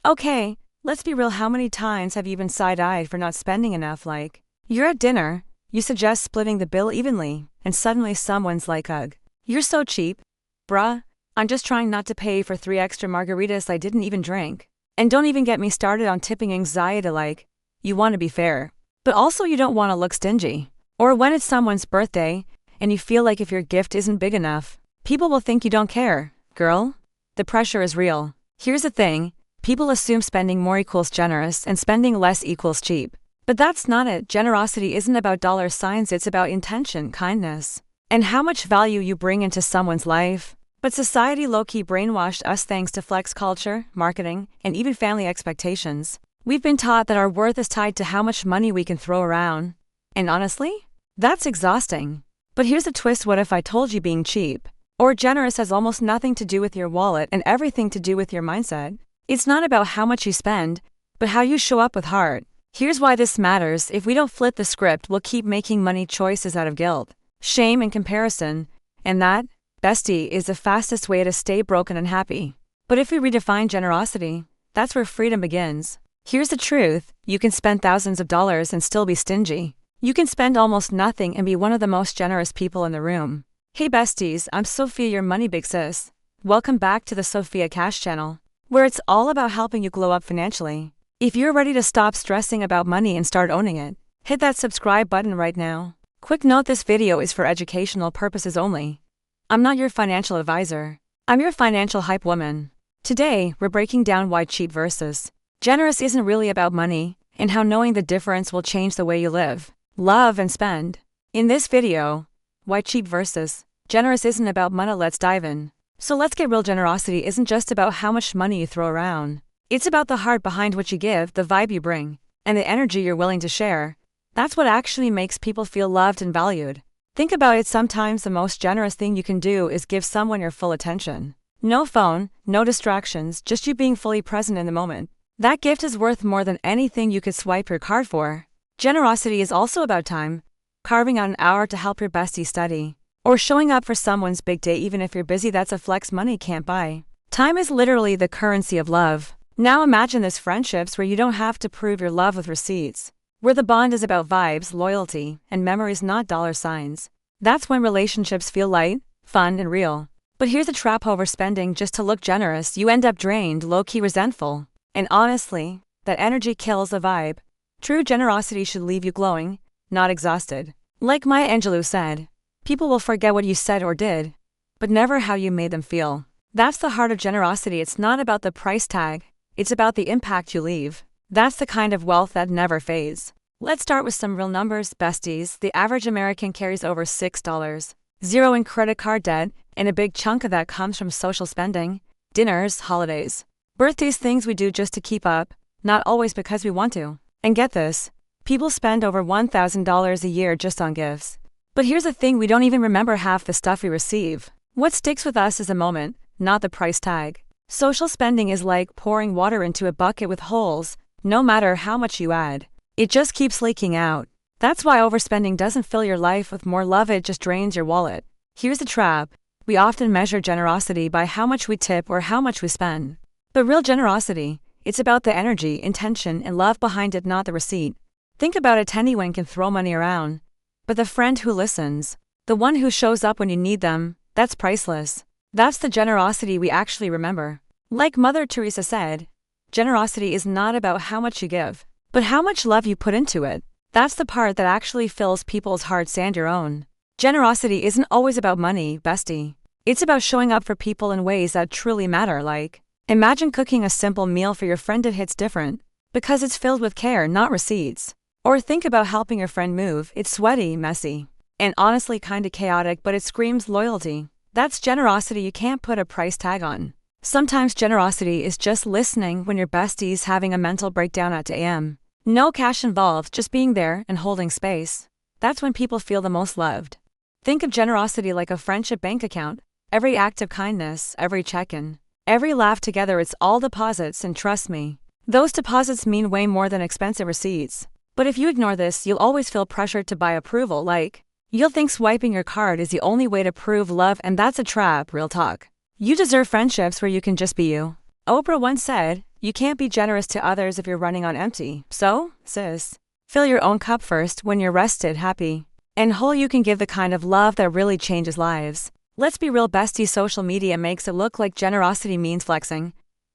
Okay, let's be real. How many times have you been side-eyed for not spending enough? Like, you're at dinner, you suggest splitting the bill evenly, and suddenly someone's like, ugh, you're so cheap. Bruh, I'm just trying not to pay for 3 extra margaritas I didn't even drink. And don't even get me started on tipping anxiety. Like, you want to be fair, but also you don't want to look stingy. Or when it's someone's birthday, and you feel like if your gift isn't big enough, people will think you don't care. Girl, the pressure is real. Here's the thing, people assume spending more equals generous and spending less equals cheap. But that's not it. Generosity isn't about dollar signs, it's about intention, kindness, and how much value you bring into someone's life. But society low-key brainwashed us thanks to flex culture, marketing, and even family expectations. We've been taught that our worth is tied to how much money we can throw around. And honestly, that's exhausting. But here's the twist: what if I told you being cheap or generous has almost nothing to do with your wallet and everything to do with your mindset? It's not about how much you spend, but how you show up with heart. Here's why this matters. If we don't flip the script, we'll keep making money choices out of guilt, shame, and comparison. And that, bestie, is the fastest way to stay broken and happy. But if we redefine generosity, that's where freedom begins. Here's the truth: you can spend thousands of dollars and still be stingy. You can spend almost nothing and be one of the most generous people in the room. Hey besties, I'm Sophia, your money big sis. Welcome back to the Sophia Cash channel, where it's all about helping you glow up financially. If you're ready to stop stressing about money and start owning it, hit that subscribe button right now. Quick note: this video is for educational purposes only. I'm not your financial advisor. I'm your financial hype woman. Today, we're breaking down why cheap versus generous isn't really about money, and how knowing the difference will change the way you live, love, and spend. In this video, why cheap versus generous isn't about money. Let's dive in. So let's get real. Generosity isn't just about how much money you throw around. It's about the heart behind what you give, the vibe you bring, and the energy you're willing to share. That's what actually makes people feel loved and valued. Think about it. Sometimes the most generous thing you can do is give someone your full attention. No phone, no distractions, just you being fully present in the moment. That gift is worth more than anything you could swipe your card for. Generosity is also about time. Carving out an hour to help your bestie study, or showing up for someone's big day even if you're busy. That's a flex money can't buy. Time is literally the currency of love. Now imagine this: friendships where you don't have to prove your love with receipts, where the bond is about vibes, loyalty, and memories, not dollar signs. That's when relationships feel light, fun, and real. But here's the trap: overspending just to look generous. You end up drained, low-key resentful. And honestly, that energy kills the vibe. True generosity should leave you glowing, not exhausted. Like Maya Angelou said, people will forget what you said or did, but never how you made them feel. That's the heart of generosity. It's not about the price tag, it's about the impact you leave. That's the kind of wealth that never fades. Let's start with some real numbers, besties. The average American carries over $6.00 in credit card debt, and a big chunk of that comes from social spending, dinners, holidays, birthdays, things we do just to keep up, not always because we want to. And get this, people spend over $1,000 a year just on gifts. But here's the thing: we don't even remember half the stuff we receive. What sticks with us is the moment, not the price tag. Social spending is like pouring water into a bucket with holes. No matter how much you add, it just keeps leaking out. That's why overspending doesn't fill your life with more love, it just drains your wallet. Here's the trap: we often measure generosity by how much we tip or how much we spend. But real generosity, it's about the energy, intention, and love behind it, not the receipt. Think about it: anyone can throw money around, but the friend who listens, the one who shows up when you need them, that's priceless. That's the generosity we actually remember. Like Mother Teresa said, generosity is not about how much you give, but how much love you put into it. That's the part that actually fills people's hearts and your own. Generosity isn't always about money, bestie. It's about showing up for people in ways that truly matter. Like, imagine cooking a simple meal for your friend. It hits different because it's filled with care, not receipts. Or think about helping your friend move. It's sweaty, messy, and honestly kinda chaotic, but it screams loyalty. That's generosity you can't put a price tag on. Sometimes generosity is just listening when your bestie's having a mental breakdown at 2 a.m. No cash involved, just being there and holding space. That's when people feel the most loved. Think of generosity like a friendship bank account. Every act of kindness, every check-in, every laugh together, it's all deposits, and trust me, those deposits mean way more than expensive receipts. But if you ignore this, you'll always feel pressured to buy approval. Like, you'll think swiping your card is the only way to prove love, and that's a trap. Real talk. You deserve friendships where you can just be you. Oprah once said, You can't be generous to others if you're running on empty. So, sis, fill your own cup first. When you're rested, happy, and whole, you can give the kind of love that really changes lives. Let's be real, bestie. Social media makes it look like generosity means flexing.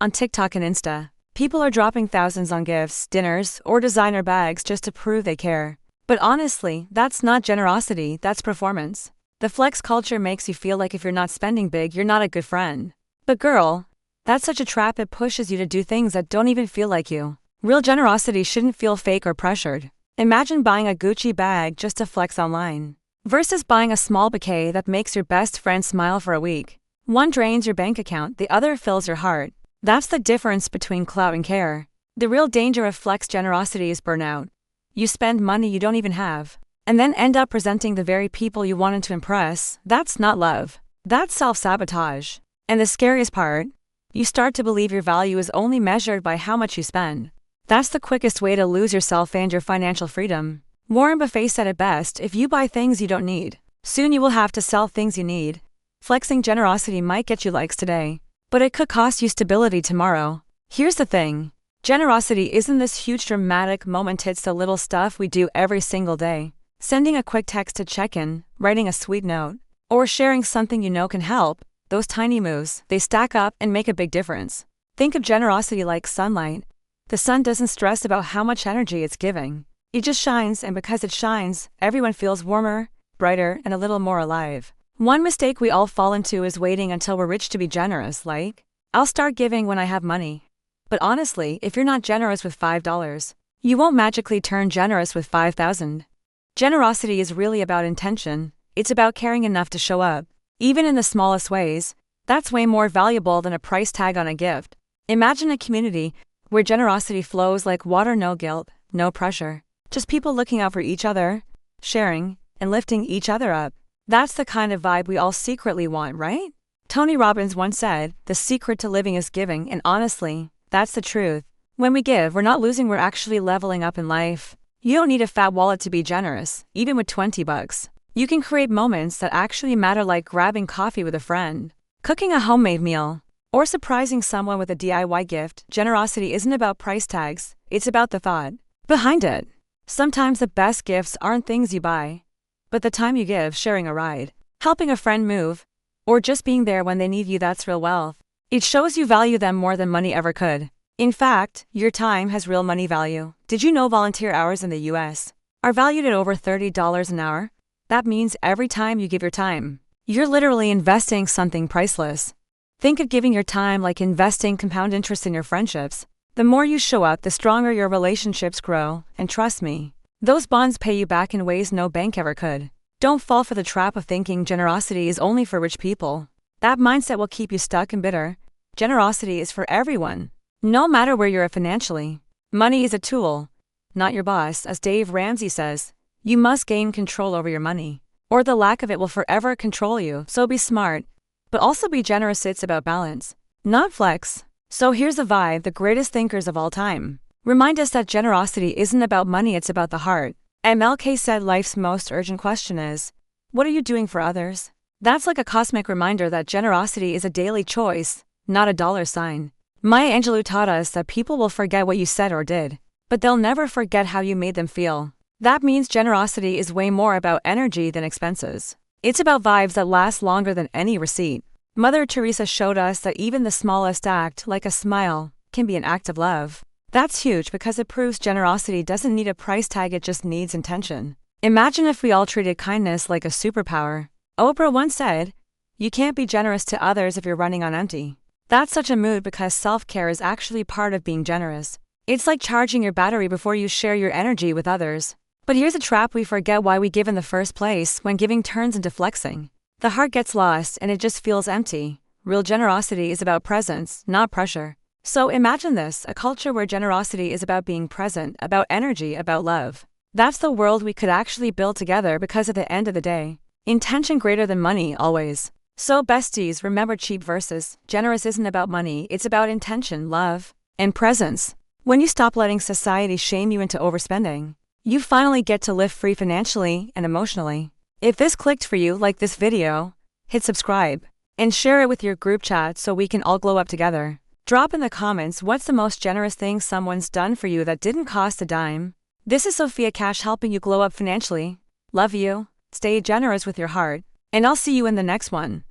On TikTok and Insta, people are dropping thousands on gifts, dinners, or designer bags just to prove they care. But honestly, that's not generosity, that's performance. The flex culture makes you feel like if you're not spending big, you're not a good friend. But girl, that's such a trap. It pushes you to do things that don't even feel like you. Real generosity shouldn't feel fake or pressured. Imagine buying a Gucci bag just to flex online, versus buying a small bouquet that makes your best friend smile for a week. One drains your bank account, the other fills your heart. That's the difference between clout and care. The real danger of flex generosity is burnout. You spend money you don't even have, and then end up presenting the very people you wanted to impress. That's not love. That's self-sabotage. And the scariest part, you start to believe your value is only measured by how much you spend. That's the quickest way to lose yourself and your financial freedom. Warren Buffett said it best: if you buy things you don't need, soon you will have to sell things you need. Flexing generosity might get you likes today, but it could cost you stability tomorrow. Here's the thing. Generosity isn't this huge dramatic moment, it's the little stuff we do every single day. Sending a quick text to check in, writing a sweet note, or sharing something you know can help. Those tiny moves, they stack up and make a big difference. Think of generosity like sunlight. The sun doesn't stress about how much energy it's giving. It just shines, and because it shines, everyone feels warmer, brighter, and a little more alive. One mistake we all fall into is waiting until we're rich to be generous, like, I'll start giving when I have money. But honestly, if you're not generous with $5, you won't magically turn generous with 5,000. Generosity is really about intention. It's about caring enough to show up, even in the smallest ways. That's way more valuable than a price tag on a gift. Imagine a community where generosity flows like water, no guilt, no pressure. Just people looking out for each other, sharing, and lifting each other up. That's the kind of vibe we all secretly want, right? Tony Robbins once said, "The secret to living is giving," and honestly, that's the truth. When we give, we're not losing, we're actually leveling up in life. You don't need a fat wallet to be generous, even with $20. You can create moments that actually matter, like grabbing coffee with a friend, cooking a homemade meal, or surprising someone with a DIY gift. Generosity isn't about price tags, it's about the thought behind it. Sometimes the best gifts aren't things you buy, but the time you give, sharing a ride, helping a friend move, or just being there when they need you. That's real wealth. It shows you value them more than money ever could. In fact, your time has real money value. Did you know volunteer hours in the US are valued at over $30 an hour? That means every time you give your time, you're literally investing something priceless. Think of giving your time like investing compound interest in your friendships. The more you show up, the stronger your relationships grow, and trust me, those bonds pay you back in ways no bank ever could. Don't fall for the trap of thinking generosity is only for rich people. That mindset will keep you stuck and bitter. Generosity is for everyone, no matter where you're at financially. Money is a tool, not your boss. As Dave Ramsey says, you must gain control over your money, or the lack of it will forever control you. So be smart, but also be generous. It's about balance, not flex. So here's a vibe the greatest thinkers of all time remind us that generosity isn't about money, it's about the heart. MLK said life's most urgent question is, what are you doing for others? That's like a cosmic reminder that generosity is a daily choice, not a dollar sign. Maya Angelou taught us that people will forget what you said or did, but they'll never forget how you made them feel. That means generosity is way more about energy than expenses. It's about vibes that last longer than any receipt. Mother Teresa showed us that even the smallest act, like a smile, can be an act of love. That's huge because it proves generosity doesn't need a price tag, it just needs intention. Imagine if we all treated kindness like a superpower. Oprah once said, "You can't be generous to others if you're running on empty." That's such a mood because self-care is actually part of being generous. It's like charging your battery before you share your energy with others. But here's a trap: we forget why we give in the first place. When giving turns into flexing, the heart gets lost and it just feels empty. Real generosity is about presence, not pressure. So imagine this, a culture where generosity is about being present, about energy, about love. That's the world we could actually build together, because at the end of the day, intention greater than money, always. So besties, remember, cheap versus generous isn't about money, it's about intention, love, and presence. When you stop letting society shame you into overspending, you finally get to live free financially and emotionally. If this clicked for you, like this video, hit subscribe, and share it with your group chat so we can all glow up together. Drop in the comments what's the most generous thing someone's done for you that didn't cost a dime. This is Sophia Cash helping you glow up financially. Love you, stay generous with your heart, and I'll see you in the next one.